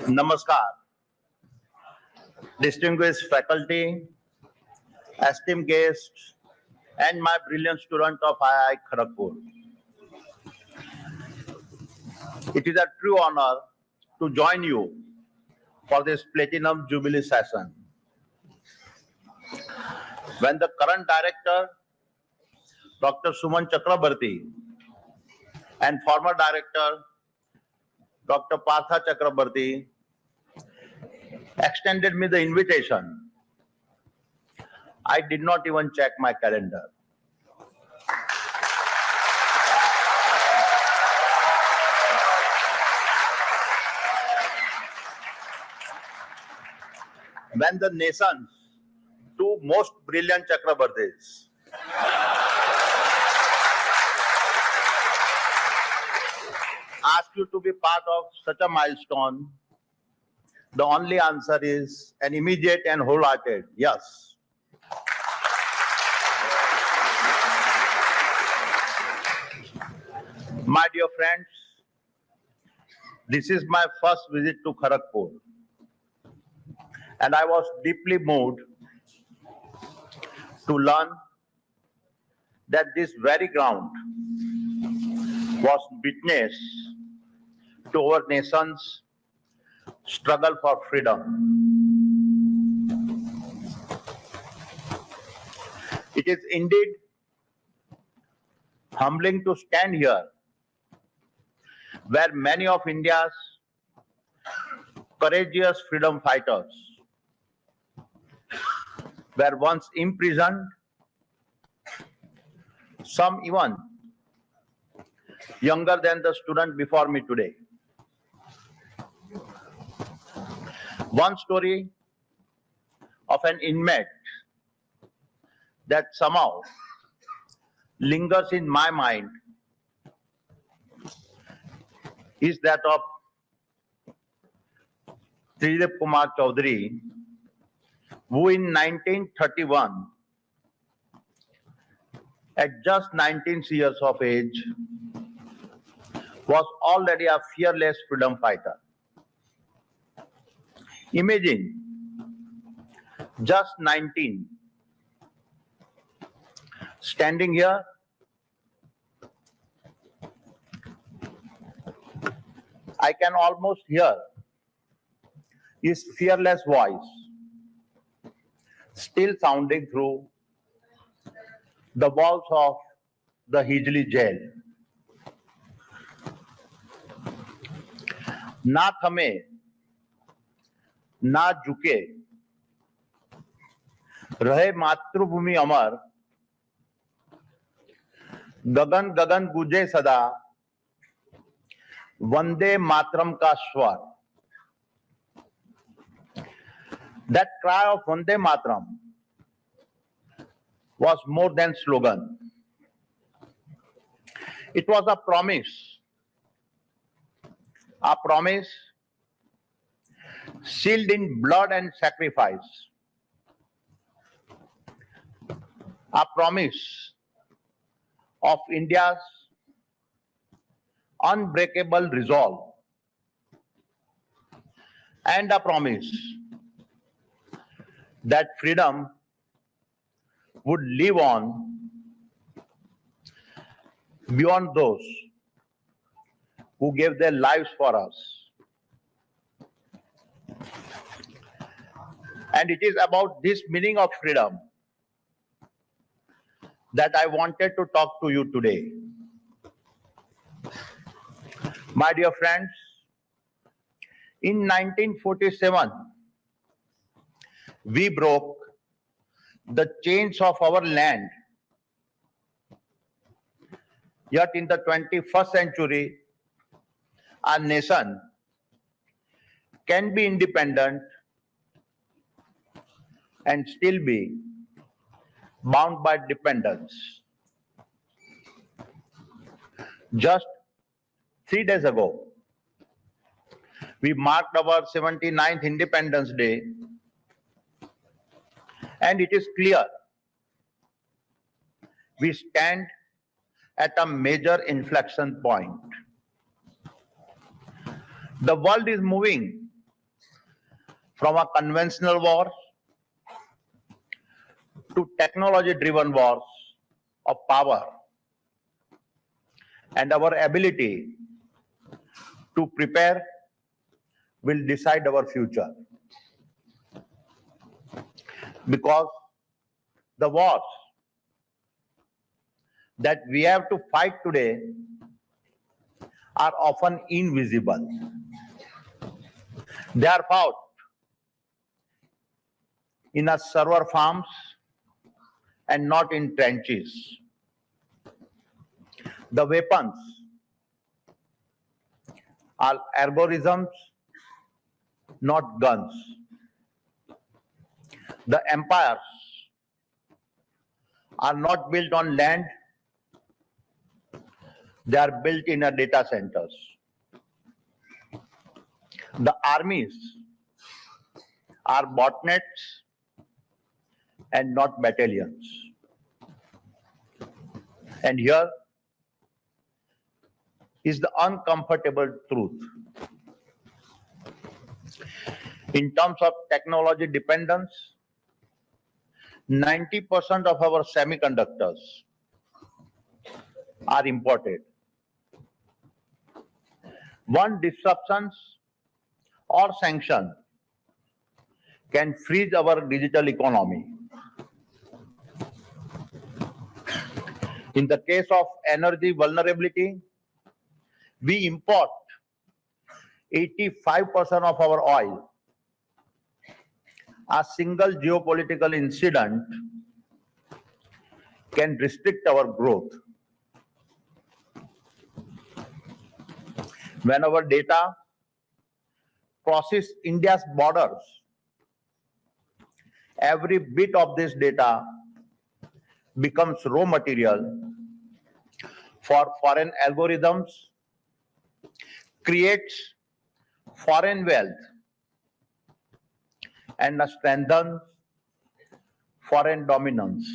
Namaskar, distinguished faculty, esteemed guests, and my brilliant student of IIT-Kharagpur. It is a true honor to join you for this Platinum Jubilee session. When the current director, Dr. Suman Chakrabarti, and former director, Dr. Partha Chakrabarti, extended me the invitation, I did not even check my calendar. When the nation's two most brilliant Chakrabartis ask you to be part of such a milestone, the only answer is an immediate and wholehearted yes. My dear friends, this is my first visit to Kharagpur, and I was deeply moved to learn that this very ground was witness to our nation's struggle for freedom. It is indeed humbling to stand here where many of India's courageous freedom fighters were once imprisoned, some even younger than the student before me today. One story of an inmate that somehow lingers in my mind is that of Tridip Kumar Chaudhary, who in 1931, at just 19 years of age, was already a fearless freedom fighter. Imagine, just 19, standing here, I can almost hear his fearless voice still sounding through the walls of the Hijli jail. ना थमे, ना झुके, रहे मातृभूमि अमर, गगन गगन गूंजे सदा, वंदे मातरम का स्वर. That cry of Vande Mataram was more than slogan. It was a promise sealed in blood and sacrifice, a promise of India's unbreakable resolve, and a promise that freedom would live on beyond those who gave their lives for us. And it is about this meaning of freedom that I wanted to talk to you today. My dear friends, in 1947, we broke the chains of our land. Yet in the 21st century, our nation can be independent and still be bound by dependence. Just 3 days ago, we marked our 79th Independence Day, and it is clear we stand at a major inflection point. The world is moving from a conventional war to technology-driven wars of power, and our ability to prepare will decide our future. Because the wars that we have to fight today are often invisible. They are fought in a server farms and not in trenches. The weapons are algorithms, not guns. The empires are not built on land, they are built in a data centers. The armies are botnets and not battalions. And here is the uncomfortable truth. In terms of technology dependence, 90% of our semiconductors are imported. One disruptions or sanction can freeze our digital economy. In the case of energy vulnerability, we import 85% of our oil. A single geopolitical incident can restrict our growth. When our data crosses India's borders, every bit of this data becomes raw material for foreign algorithms, creates foreign wealth, and strengthens foreign dominance.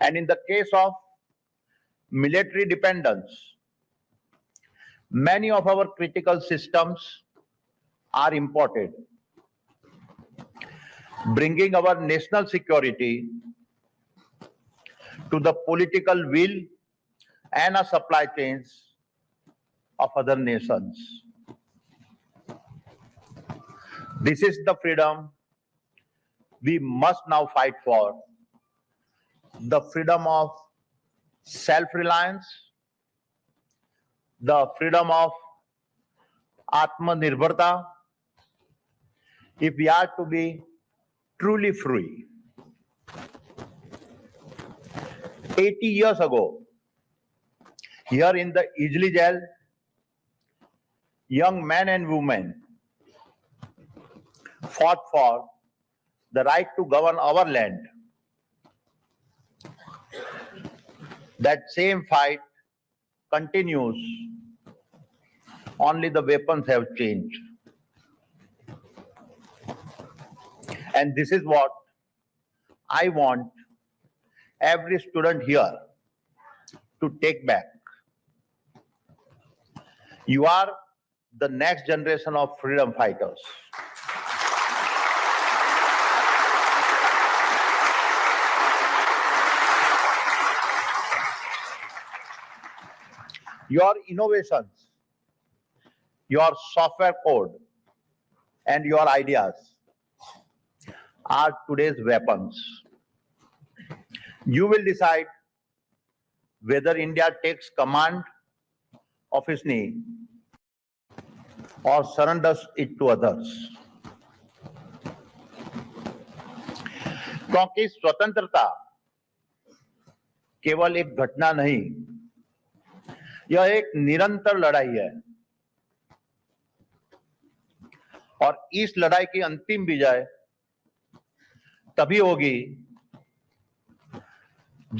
And in the case of military dependence, many of our critical systems are imported, bringing our national security to the political will and a supply chains of other nations. This is the freedom we must now fight for, the freedom of self-reliance, the freedom of Atmanirbharta, if we are to be truly free. 80 years ago, here in the Ijli jail, young men and women fought for the right to govern our land. That same fight continues, only the weapons have changed. And this is what I want every student here to take back. You are the next generation of freedom fighters. Your innovations, your software code, and your ideas are today's weapons. You will decide whether India takes command of its need or surrenders it to others. क्योंकि स्वतंत्रता केवल एक घटना नहीं, यह एक निरंतर लड़ाई है और इस लड़ाई की अंतिम विजय तभी होगी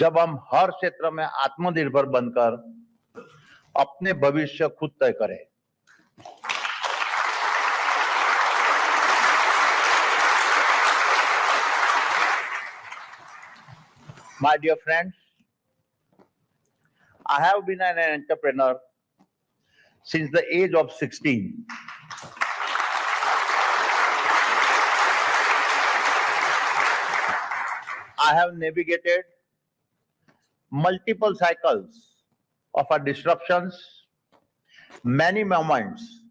जब हम हर क्षेत्र में आत्मनिर्भर बनकर अपने भविष्य खुद तय करें. My dear friends, I have been an entrepreneur since the age of 16. I have navigated multiple cycles of our disruptions, many moments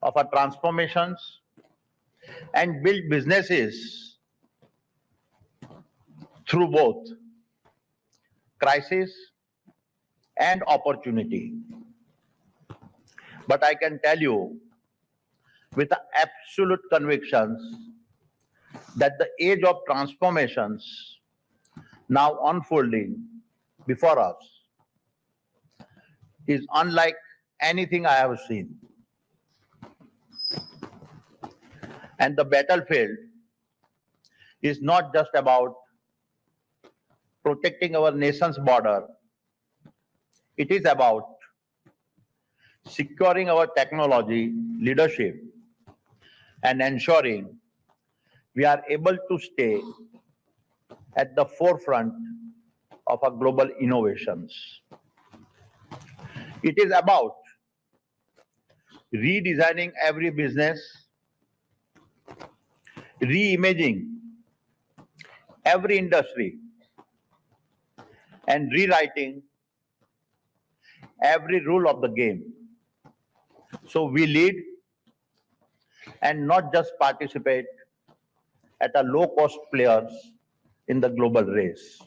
of our transformations, and built businesses through both crisis and opportunity. But I can tell you with absolute convictions that the age of transformations now unfolding before us is unlike anything I have seen. And the battlefield is not just about protecting our nation's border. It is about securing our technology leadership and ensuring we are able to stay at the forefront of our global innovations. It is about redesigning every business, reimagining every industry, and rewriting every rule of the game. So we lead and not just participate at a low-cost players in the global race.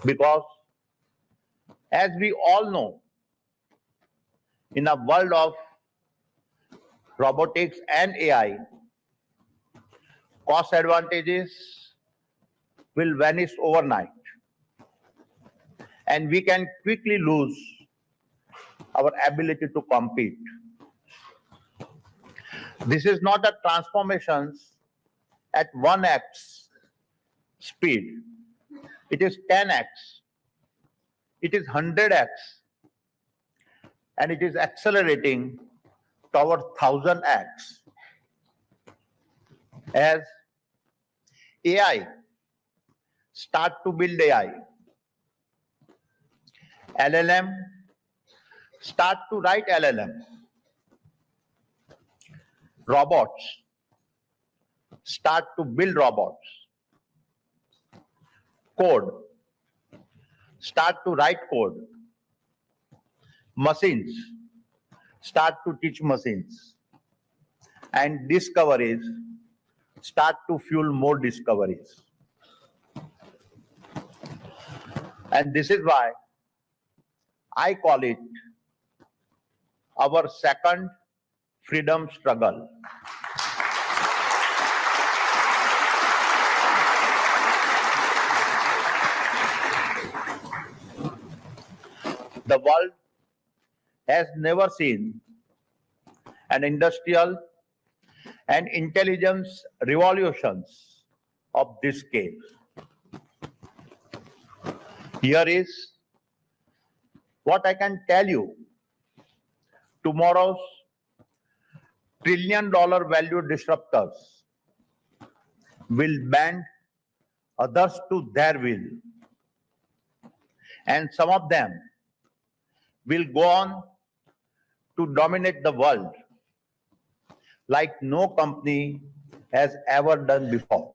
Because as we all know, in a world of robotics and AI, cost advantages will vanish overnight. And we can quickly lose our ability to compete. This is not a transformation at 1x speed. It is 10x. It is 100x. And it is accelerating toward 1000x. As AI start to build AI, LLM start to write LLM, robots start to build robots, code start to write code, machines start to teach machines, and discoveries start to fuel more discoveries. And this is why I call it our second freedom struggle. The world has never seen an industrial and intelligence revolutions of this scale. Here is what I can tell you. Tomorrow's trillion-dollar value disruptors will bend others to their will. And some of them will go on to dominate the world like no company has ever done before.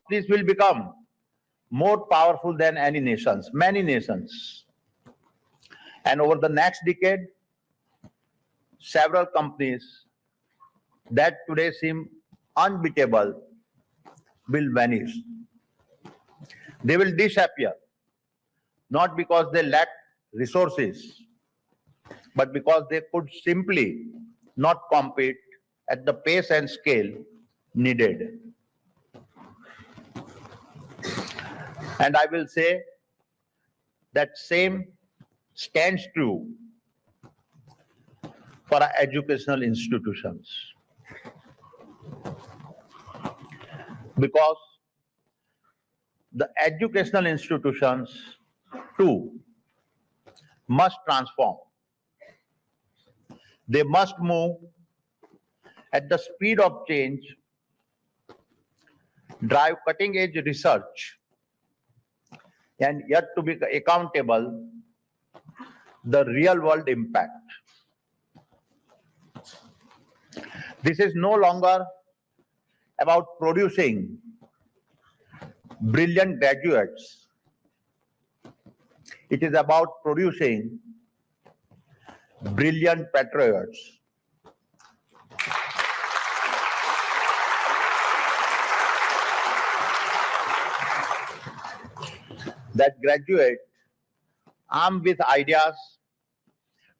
This will become more powerful than any nations, many nations. And over the next decade, several companies that today seem unbeatable will vanish. They will disappear, not because they lack resources, but because they could simply not compete at the pace and scale needed. And I will say that same stands true for our educational institutions. Because the educational institutions too must transform. They must move at the speed of change, drive cutting-edge research, and yet to be accountable the real world impact. This is no longer about producing brilliant graduates. It is about producing brilliant patriots. That graduate armed with ideas,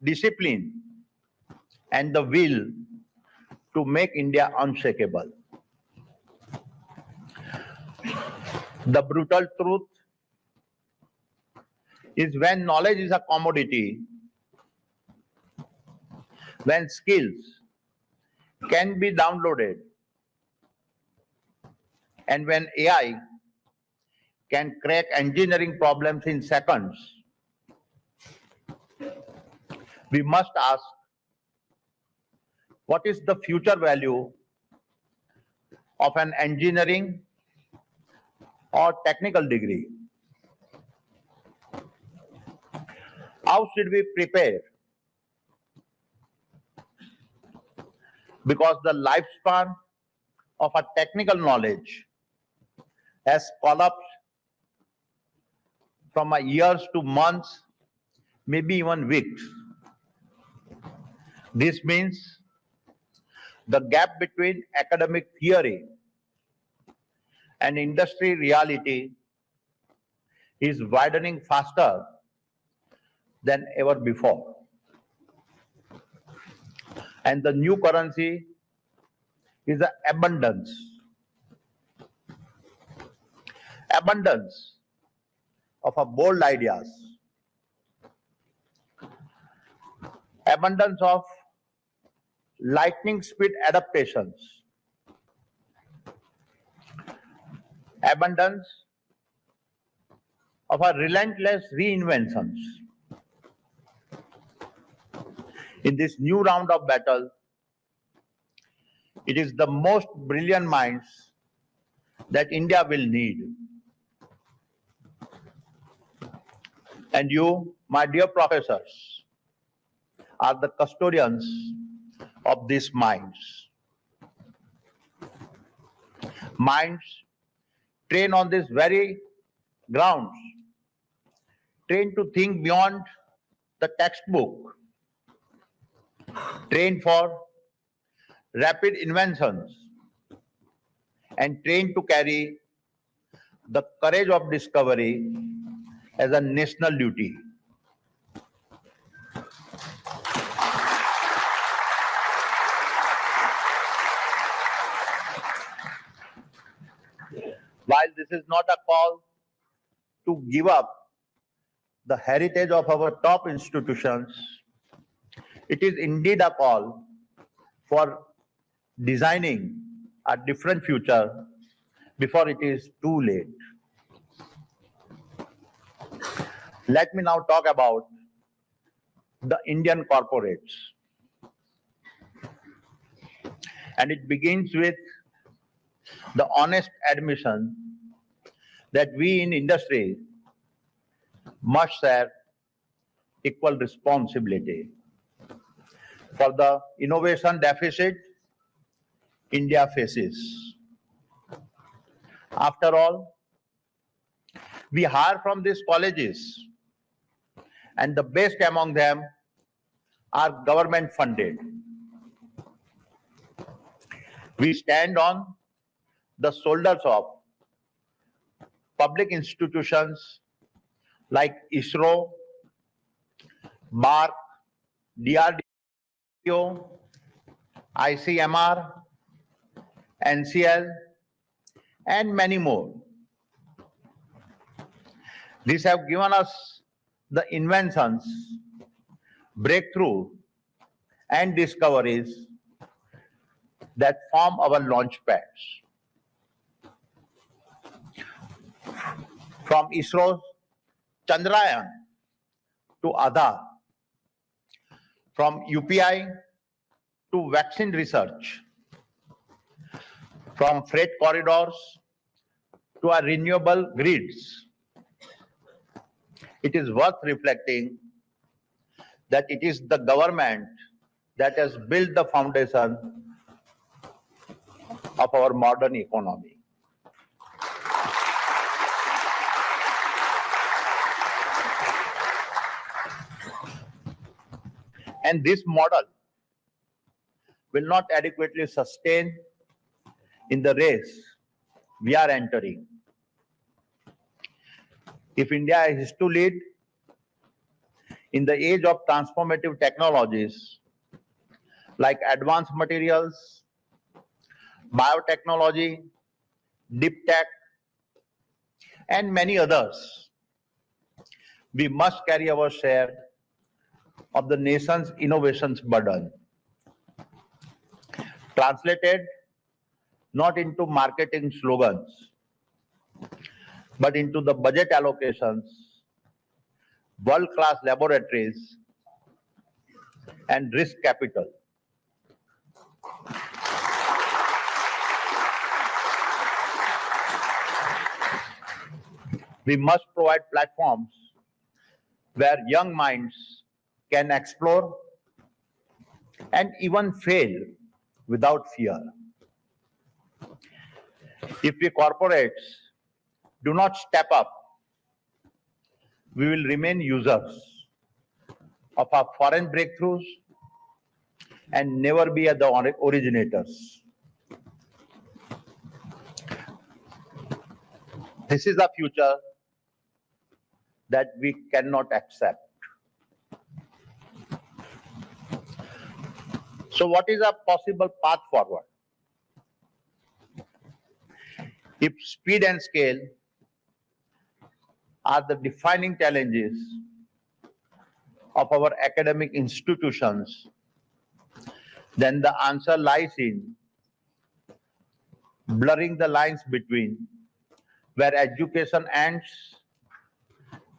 discipline, and the will to make India unshakable. The brutal truth is when knowledge is a commodity, when skills can be downloaded, and when AI can crack engineering problems in seconds, we must ask, what is the future value of an engineering or technical degree? How should we prepare? Because the lifespan of a technical knowledge has collapsed from years to months, maybe even weeks. This means the gap between academic theory and industry reality is widening faster than ever before. And the new currency is the abundance. Abundance of bold ideas. Abundance of lightning speed adaptations. Abundance of relentless reinventions. In this new round of battle, it is the most brilliant minds that India will need. And you, my dear professors, are the custodians of these minds. Minds trained on these very grounds, trained to think beyond the textbook, trained for rapid inventions, and trained to carry the courage of discovery as a national duty. While this is not a call to give up the heritage of our top institutions, it is indeed a call for designing a different future before it is too late. Let me now talk about the Indian corporates. And it begins with the honest admission that we in industry must share equal responsibility for the innovation deficit India faces. After all, we hire from these colleges, and the best among them are government funded. We stand on the shoulders of public institutions like ISRO, BARC, DRDO, ICMR, NCL, and many more. These have given us the inventions, breakthrough, and discoveries that form our launch pads. From ISRO's Chandrayaan to Aadhaar, from UPI to vaccine research, from freight corridors to our renewable grids. It is worth reflecting that it is the government that has built the foundation of our modern economy. And this model will not adequately sustain in the race we are entering. If India is to lead in the age of transformative technologies like advanced materials, biotechnology, deep tech, and many others, we must carry our share of the nation's innovations burden. Translated not into marketing slogans, but into the budget allocations, world-class laboratories, and risk capital. We must provide platforms where young minds can explore and even fail without fear. If we corporates do not step up, we will remain users of our foreign breakthroughs and never be the originators. This is a future that we cannot accept. So what is a possible path forward? If speed and scale are the defining challenges of our academic institutions, then the answer lies in blurring the lines between where education ends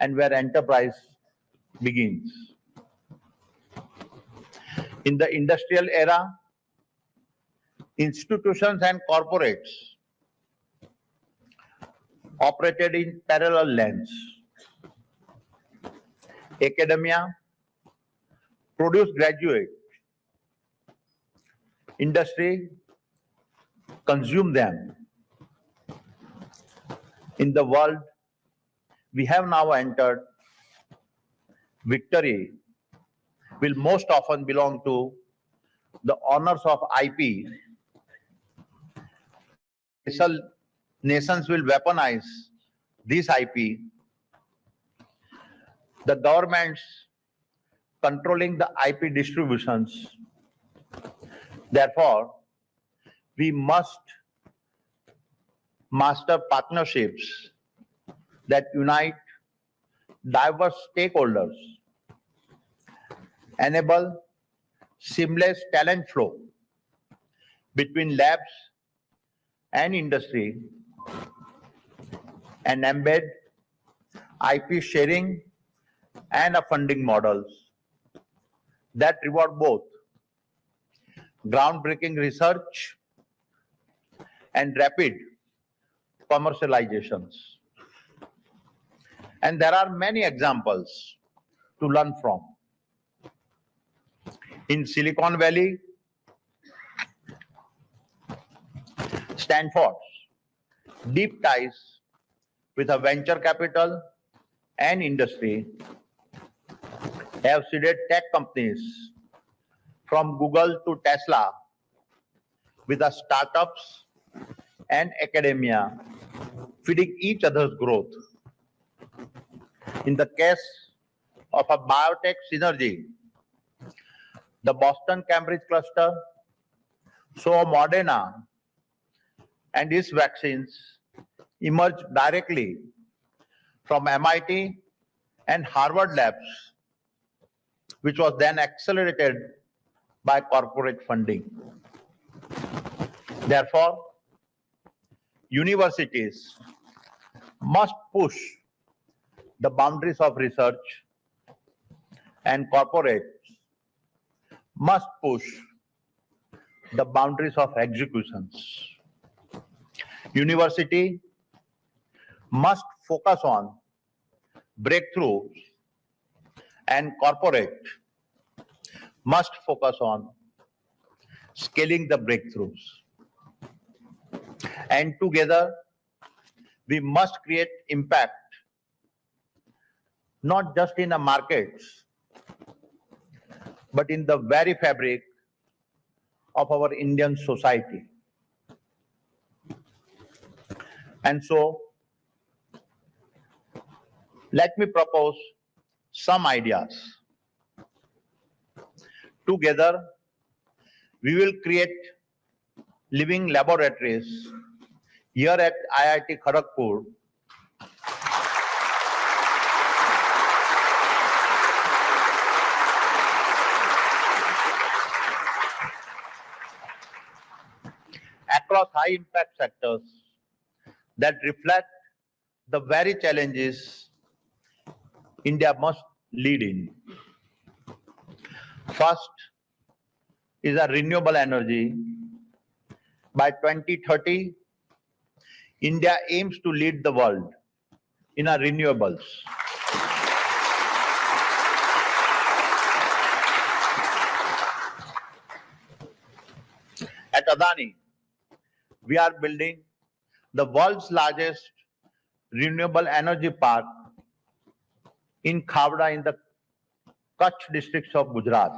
and where enterprise begins. In the industrial era, institutions and corporates operated in parallel lanes. Academia produced graduates. Industry consumed them. In the world we have now entered, victory will most often belong to the owners of IP. Nations will weaponize this IP. The governments controlling the IP distributions. Therefore, we must master partnerships that unite diverse stakeholders, enable seamless talent flow between labs and industry, and embed IP sharing and funding models that reward both groundbreaking research and rapid commercializations. And there are many examples to learn from. In Silicon Valley, Stanford's deep ties with a venture capital and industry have seeded tech companies from Google to Tesla with the startups and academia feeding each other's growth. In the case of a biotech synergy, the Boston-Cambridge cluster saw Moderna and its vaccines emerge directly from MIT and Harvard labs, which was then accelerated by corporate funding. Therefore, universities must push the boundaries of research and corporates must push the boundaries of executions. University must focus on breakthroughs and corporate must focus on scaling the breakthroughs. And together, we must create impact, not just in the markets, but in the very fabric of our Indian society. And so, let me propose some ideas. Together, we will create living laboratories here at IIT-Kharagpur across high-impact sectors that reflect the very challenges India must lead in. First is a renewable energy. By 2030, India aims to lead the world in our renewables. At Adani, we are building the world's largest renewable energy park in Khavda in the Kutch district of Gujarat.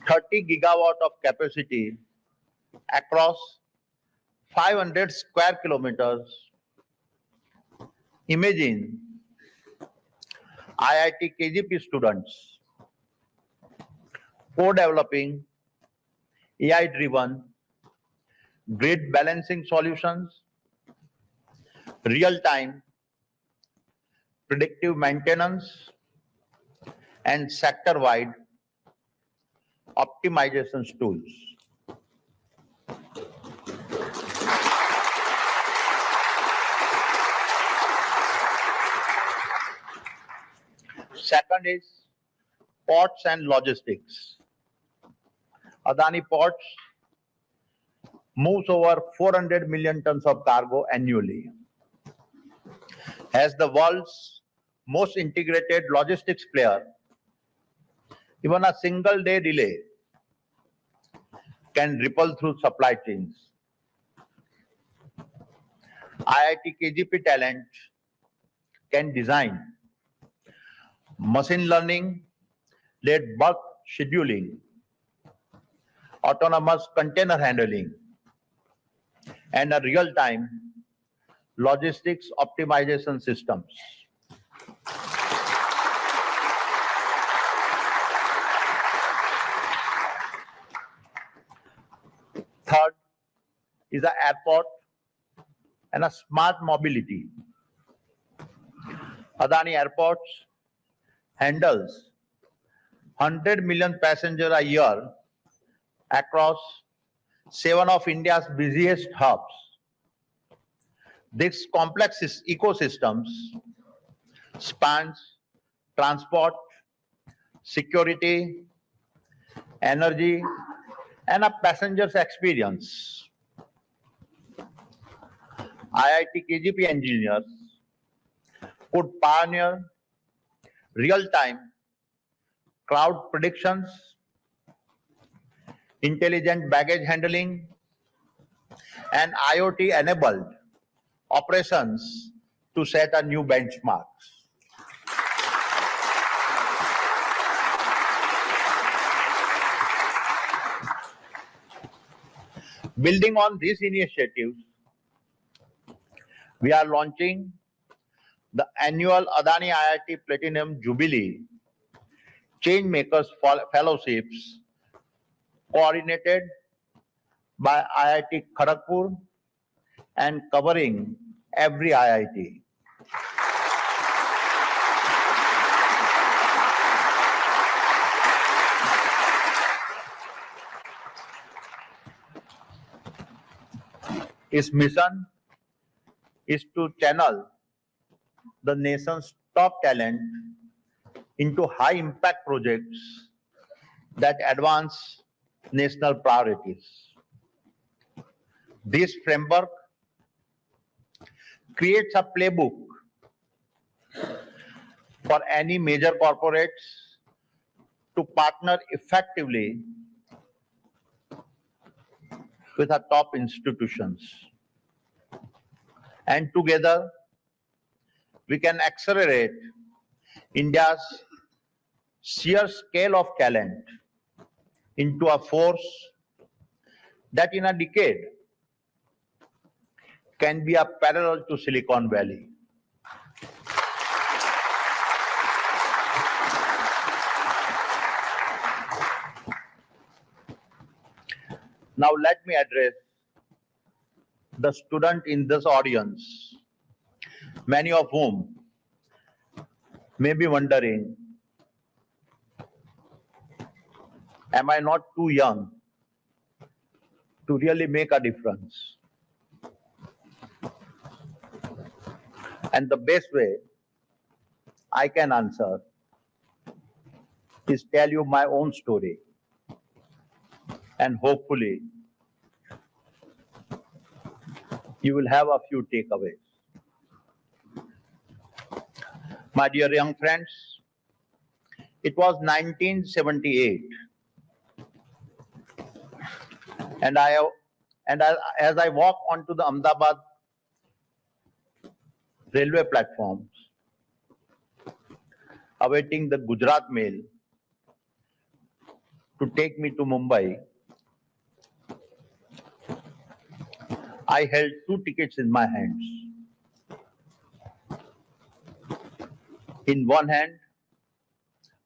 $30 GW of capacity across 500 square kilometers. Imagine IIT KGP students co-developing AI-driven grid balancing solutions, real-time predictive maintenance, and sector-wide optimization tools. Second is ports and logistics. Adani Ports moves over 400 million tons of cargo annually. As the world's most integrated logistics player, even a single day delay can ripple through supply chains. IIT KGP talent can design machine learning-led bulk scheduling, autonomous container handling, and a real-time logistics optimization systems. Third is the airport and a smart mobility. Adani Airports handles 100 million passengers a year across 7 of India's busiest hubs. This complex ecosystems spans transport, security, energy, and a passenger's experience. IIT KGP engineers could pioneer real-time crowd predictions, intelligent baggage handling, and IoT-enabled operations to set a new benchmarks. Building on these initiatives, we are launching the annual Adani IIT Platinum Jubilee Changemakers Fellowships coordinated by IIT Kharagpur and covering every IIT. Its mission is to channel the nation's top talent into high-impact projects that advance national priorities. This framework creates a playbook for any major corporates to partner effectively with our top institutions. And together, we can accelerate India's sheer scale of talent into a force that in a decade can be a parallel to Silicon Valley. Now let me address the student in this audience, many of whom may be wondering, am I not too young to really make a difference? And the best way I can answer is tell you my own story. And hopefully, you will have a few takeaways. My dear young friends, it was 1978, and as I walk onto the Ahmedabad railway platforms, awaiting the Gujarat mail to take me to Mumbai, I held two tickets in my hands. In one hand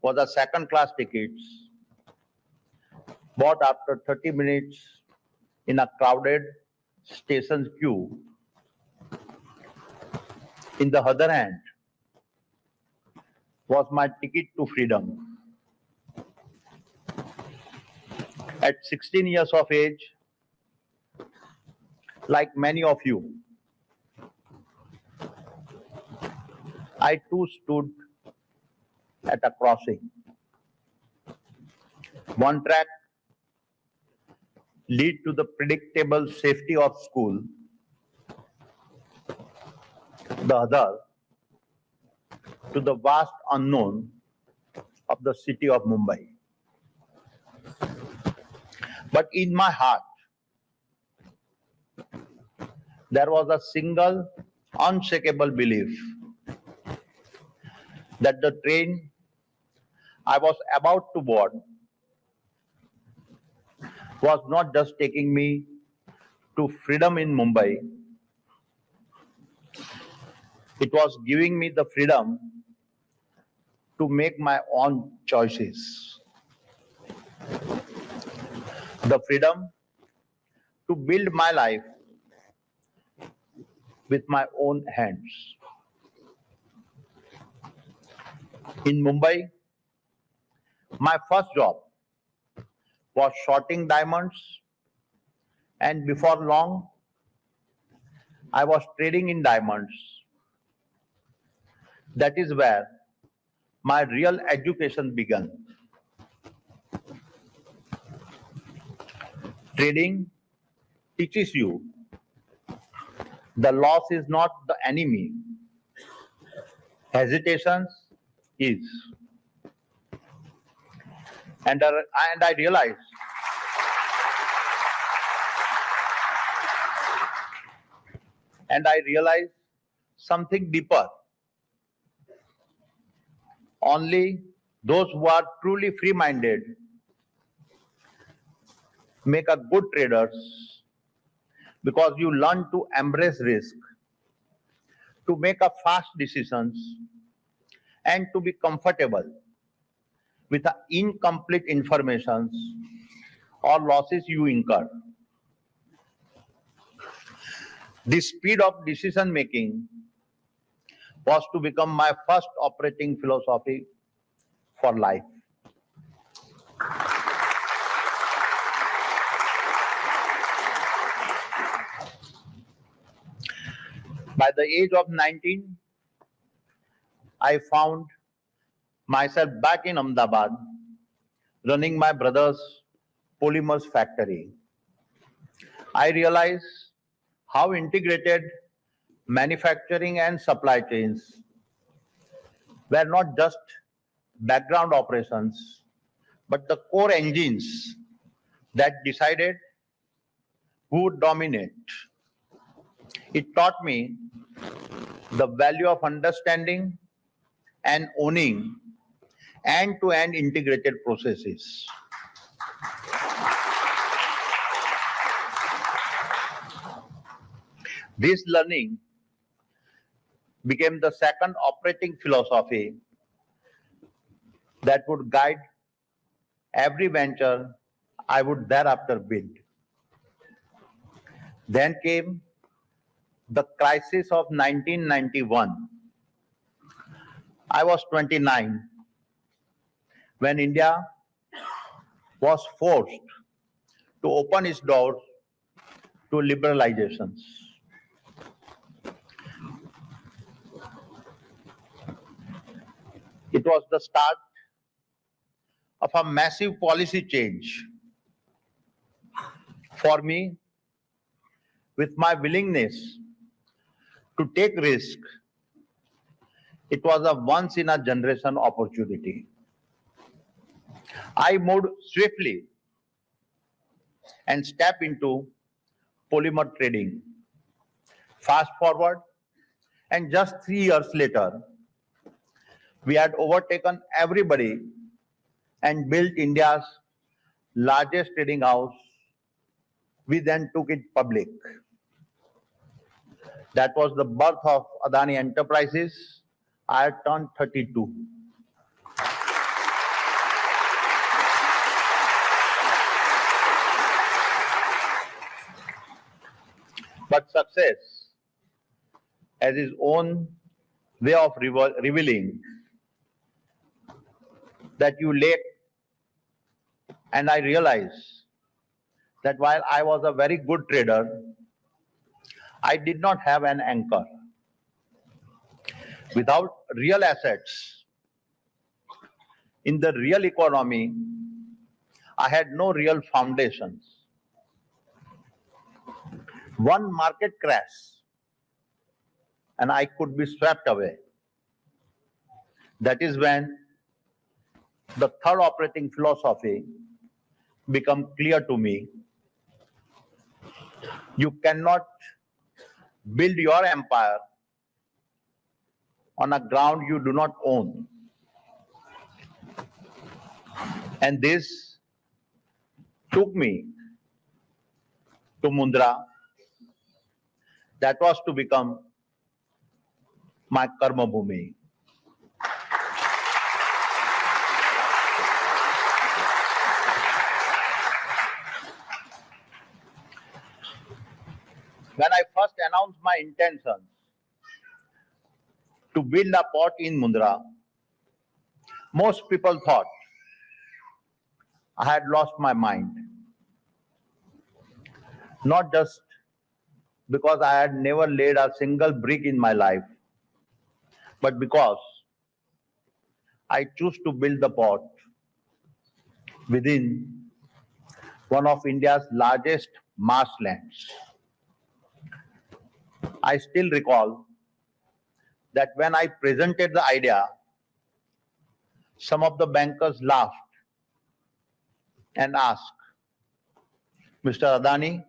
was a second-class tickets bought after 30 minutes in a crowded station queue. In the other hand was my ticket to freedom. At 16 years of age, like many of you, I too stood at a crossing. One track lead to the predictable safety of school. The other to the vast unknown of the city of Mumbai. But in my heart, there was a single unshakable belief that the train I was about to board was not just taking me to freedom in Mumbai, it was giving me the freedom to make my own choices. The freedom to build my life with my own hands. In Mumbai, my first job was sorting diamonds, and before long, I was trading in diamonds. That is where my real education began. Trading teaches you the loss is not the enemy. Hesitation is. And I realized something deeper. Only those who are truly free-minded make a good traders, because you learn to embrace risk, to make a fast decisions, and to be comfortable with the incomplete information or losses you incur. The speed of decision making was to become my first operating philosophy for life. By the age of 19, I found myself back in Ahmedabad, running my brother's polymers factory. I realized how integrated manufacturing and supply chains were not just background operations, but the core engines that decided who would dominate. It taught me the value of understanding and owning end-to-end integrated processes. This learning became the second operating philosophy that would guide every venture I would thereafter build. Then came the crisis of 1991. I was 29 when India was forced to open its doors to liberalizations. It was the start of a massive policy change. For me, with my willingness to take risk, it was a once-in-a-generation opportunity. I moved swiftly and stepped into polymer trading. Fast forward, and just 3 years later, we had overtaken everybody and built India's largest trading house. We then took it public. That was the birth of Adani Enterprises. I had turned 32. But success has its own way of revealing that you lack, and I realized that while I was a very good trader, I did not have an anchor. Without real assets in the real economy, I had no real foundations. One market crash, and I could be swept away. That is when the third operating philosophy became clear to me. You cannot build your empire on a ground you do not own. And this took me to Mundra. That was to become my karma bhumi. When I first announced my intentions to build a port in Mundra, most people thought I had lost my mind. Not just because I had never laid a single brick in my life, but because I chose to build the port within one of India's largest marshlands. I still recall that when I presented the idea, some of the bankers laughed and asked, Mr. Adani,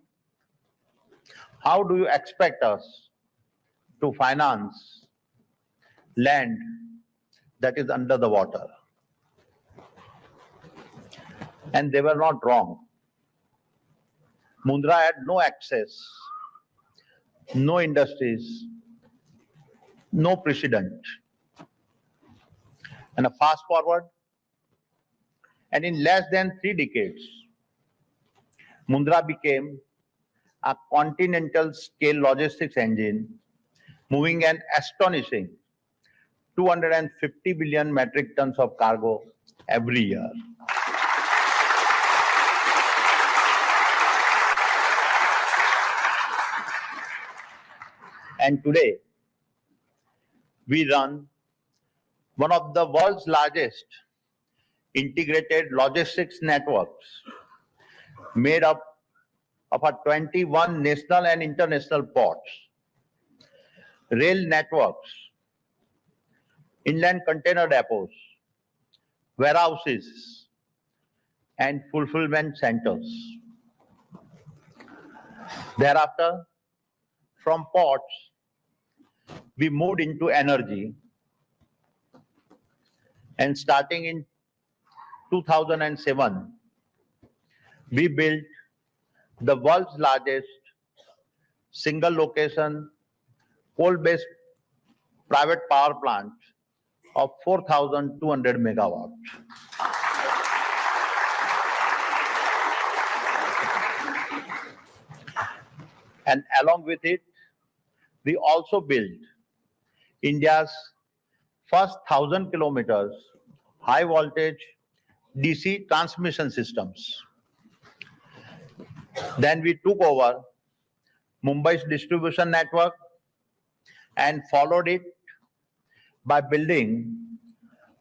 how do you expect us to finance land that is under the water? And they were not wrong. Mundra had no access, no industries, no precedent. And a fast forward, and in less than 3 decades, Mundra became a continental scale logistics engine, moving an astonishing 250 billion metric tons of cargo every year. And today, we run one of the world's largest integrated logistics networks, made up of 21 national and international ports, rail networks, inland container depots, warehouses, and fulfillment centers. Thereafter, from ports, we moved into energy, and starting in 2007, we built the world's largest single location coal-based private power plant of 4,200 megawatts. And along with it, we also built India's first 1,000 kilometers high voltage DC transmission systems. Then we took over Mumbai's distribution network and followed it by building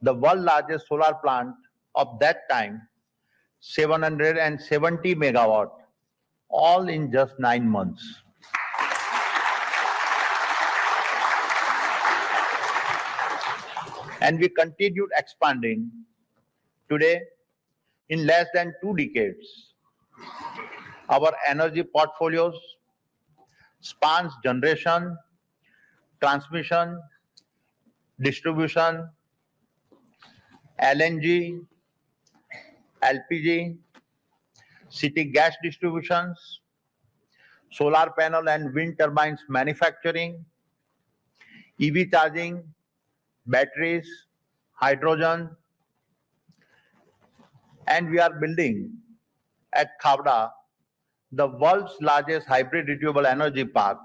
the world's largest solar plant of that time, 770 megawatt, all in just 9 months. And we continued expanding. Today, in less than 2 decades, our energy portfolios spans generation, transmission, distribution, LNG, LPG, city gas distributions, solar panel and wind turbines manufacturing, EV charging, batteries, hydrogen, and we are building at Khavda the world's largest hybrid renewable energy park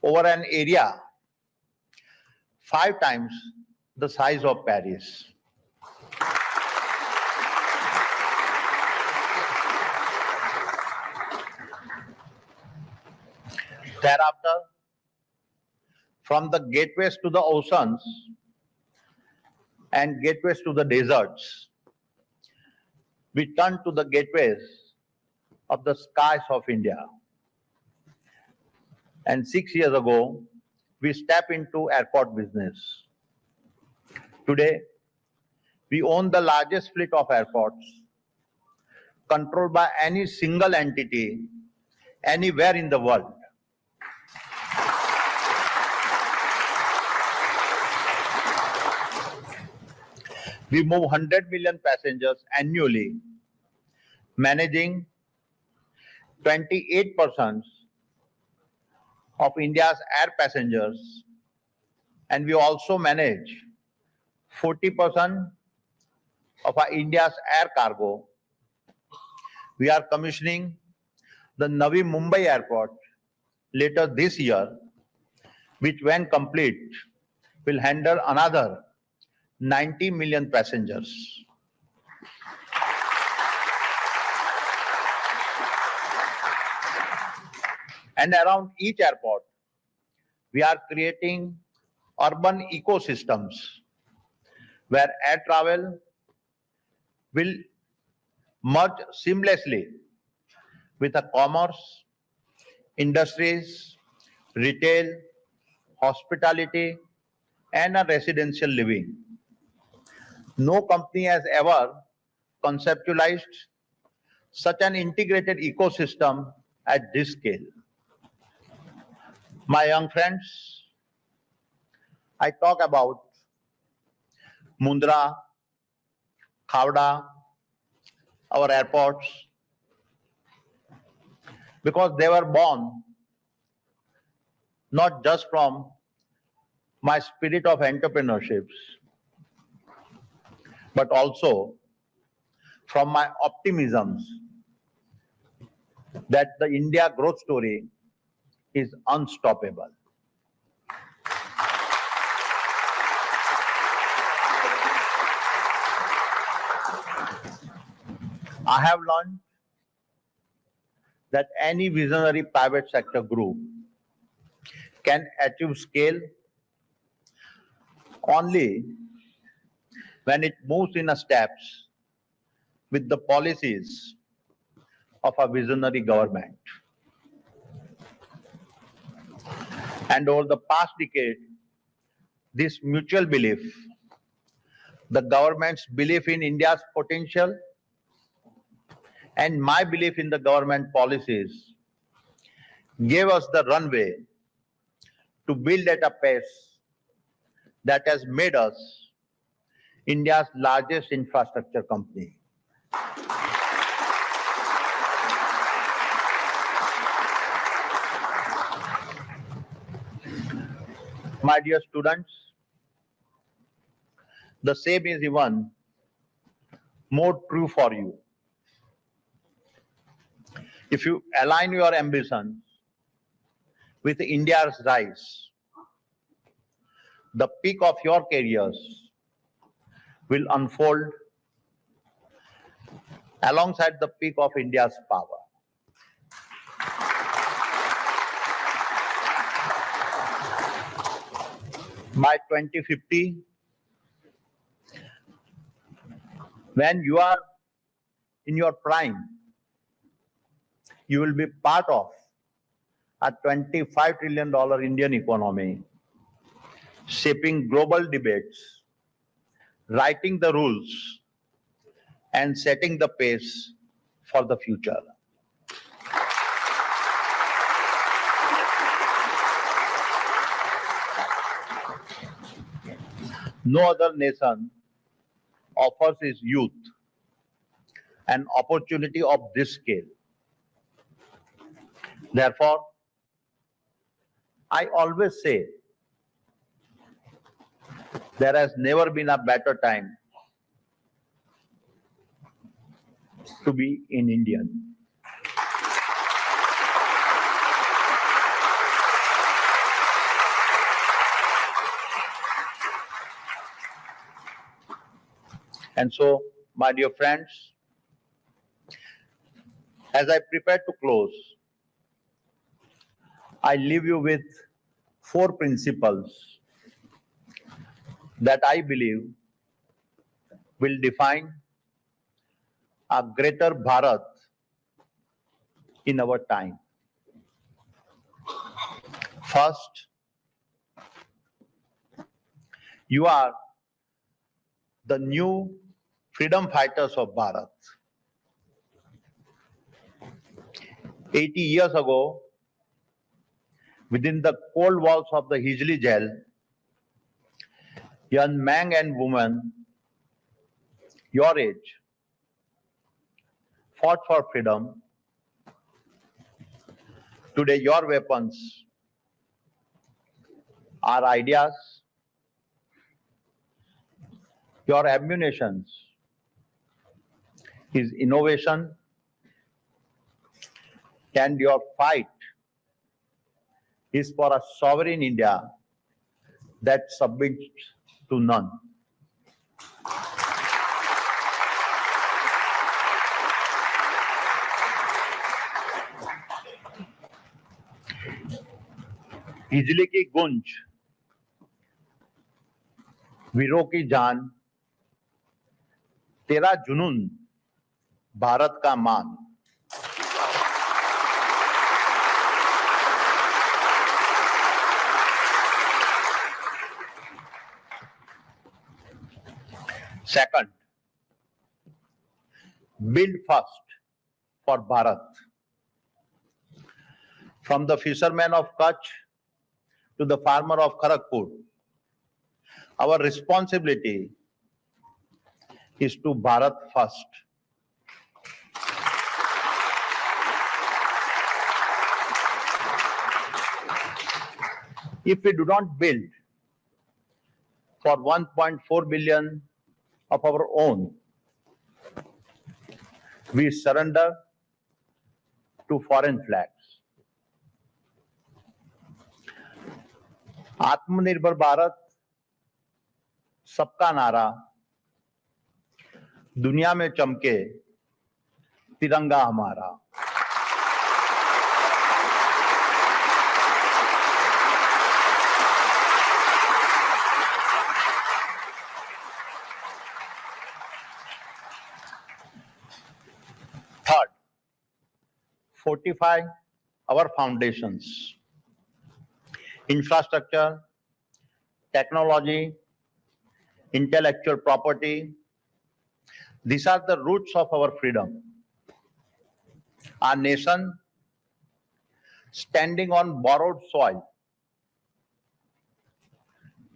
over an area 5 times the size of Paris. Thereafter, from the gateways to the oceans and gateways to the deserts, we turn to the gateways of the skies of India. And 6 years ago, we stepped into airport business. Today, we own the largest fleet of airports, controlled by any single entity anywhere in the world. We move 100 million passengers annually, managing 28% of India's air passengers, and we also manage 40% of our India's air cargo. We are commissioning the Navi Mumbai airport later this year, which when complete will handle another 90 million passengers. And around each airport, we are creating urban ecosystems where air travel will merge seamlessly with a commerce, industries, retail, hospitality, and a residential living. No company has ever conceptualized such an integrated ecosystem at this scale. My young friends, I talk about Mundra, Khavda, our airports, because they were born not just from my spirit of entrepreneurship, but also from my optimisms that the India growth story is unstoppable. I have learned that any visionary private sector group can achieve scale only when it moves in a steps with the policies of a visionary government. And over the past decade, This mutual belief, the government's belief in India's potential, and my belief in the government policies gave us the runway to build at a pace that has made us India's largest infrastructure company. My dear students, the same is even more true for you. If you align your ambitions with India's rise, the peak of your careers will unfold alongside the peak of India's power. By 2050, when you are in your prime, you will be part of a $25 trillion Indian economy, shaping global debates, writing the rules, and setting the pace for the future. No other nation offers its youth an opportunity of this scale. Therefore, I always say there has never been a better time to be an Indian. And so, my dear friends, as I prepare to close, I leave you with 4 principles that I believe will define a greater Bharat in our time. First, you are the new freedom fighters of Bharat. 80 years ago, within the cold walls of the Hijli jail, young men and women your age fought for freedom. Today, your weapons are ideas, your ammunition is innovation, and your fight is for a sovereign India that submits to none. Hijli की गुंज, वीरों की जान, तेरा जुनून, भारत का मान. Second, build first for Bharat. From the fisherman of Kutch to the farmer of Kharagpur, our responsibility is to Bharat first. If we do not build for 1.4 billion of our own, we surrender to foreign flags. आत्मनिर्भर भारत, सबका नारा, दुनिया में चमके तिरंगा हमारा. Third, fortify our foundations, infrastructure, technology, intellectual property. These are the roots of our freedom. Our nation, standing on borrowed soil,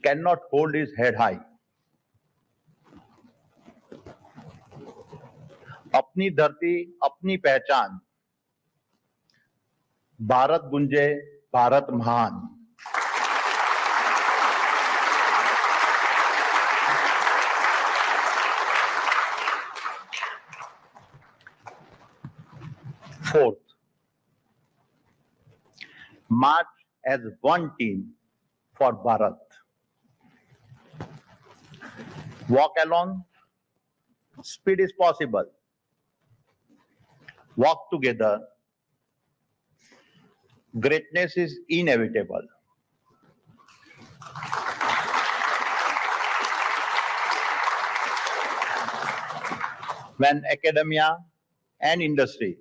cannot hold its head high. अपनी धरती, अपनी पहचान, भारत गुंजे, भारत महान. Fourth, march as one team for Bharat. Walk alone, speed is possible. Walk together, greatness is inevitable. When academia and industry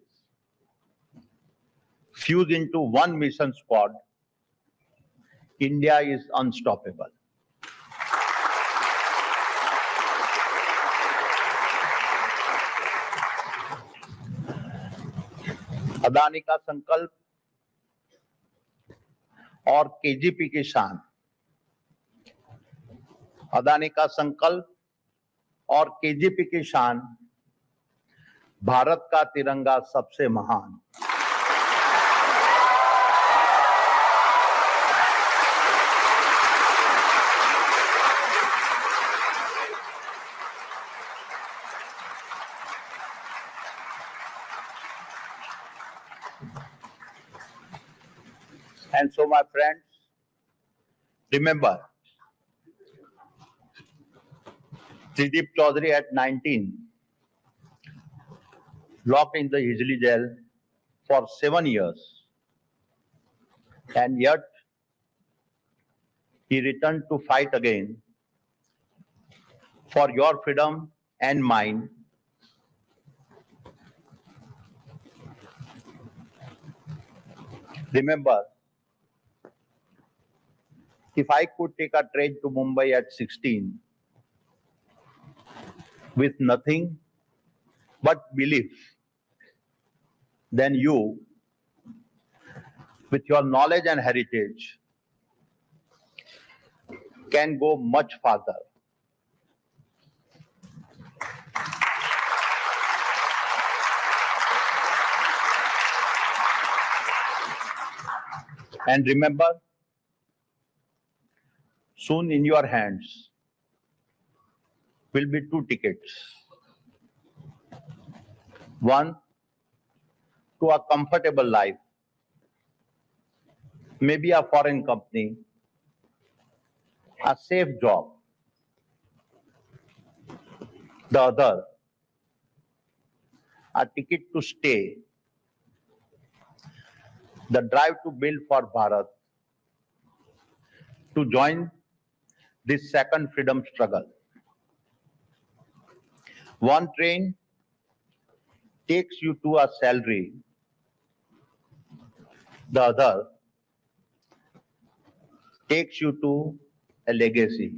fuse into one mission squad, India is unstoppable. Adani का संकल्प और KGP की शान. अदानी का संकल्प और केजीपी की शान, भारत का तिरंगा सबसे महान. And so, my friends, remember, Tridip Chaudhary at 19, locked in the Hijli jail for 7 years, and yet he returned to fight again for your freedom and mine. Remember, if I could take a train to Mumbai at 16 with nothing but belief, then you, with your knowledge and heritage, can go much farther. And remember, soon in your hands will be 2 tickets. One, to a comfortable life, maybe a foreign company, a safe job. The other, a ticket to stay, the drive to build for Bharat, to join this second freedom struggle. One train takes you to a salary, the other takes you to a legacy.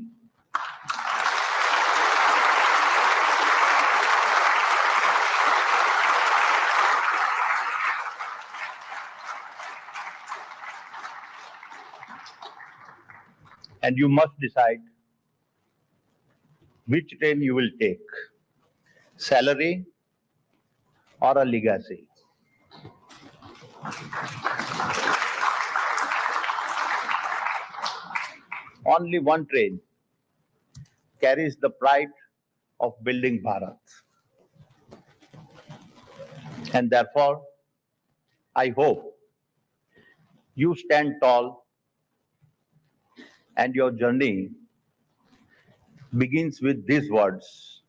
And you must decide which train you will take, salary or a legacy. Only one train carries the pride of building Bharat. And therefore, I hope you stand tall and your journey begins with these words.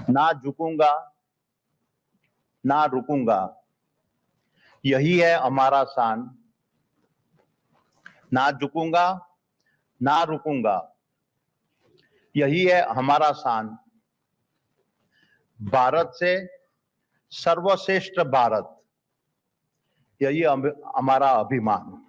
ना झुकूंगा, ना रुकूंगा, यही है हमारा शान. ना झुकूंगा, ना रुकूंगा, यही है हमारा शान. भारत से सर्वश्रेष्ठ भारत, यही हमारा अभिमान.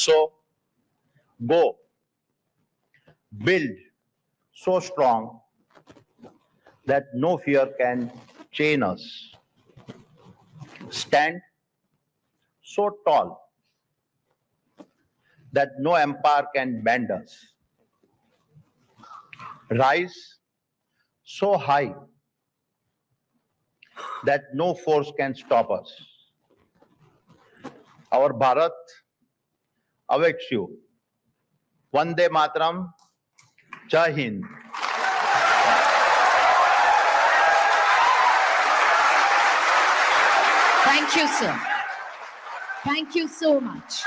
So, go, build so strong that no fear can chain us. Stand so tall that no empire can bend us. Rise so high that no force can stop us. Our Bharat awaits you. Vande Mataram, Jai Hind. Thank you, sir. Thank you so much.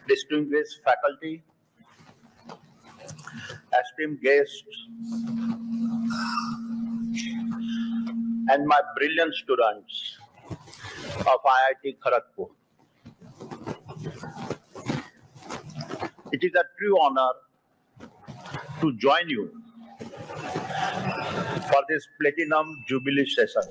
Distinguished faculty, esteemed guests, and my brilliant students of IIT-Kharagpur. It is a true honor to join you for this Platinum Jubilee session.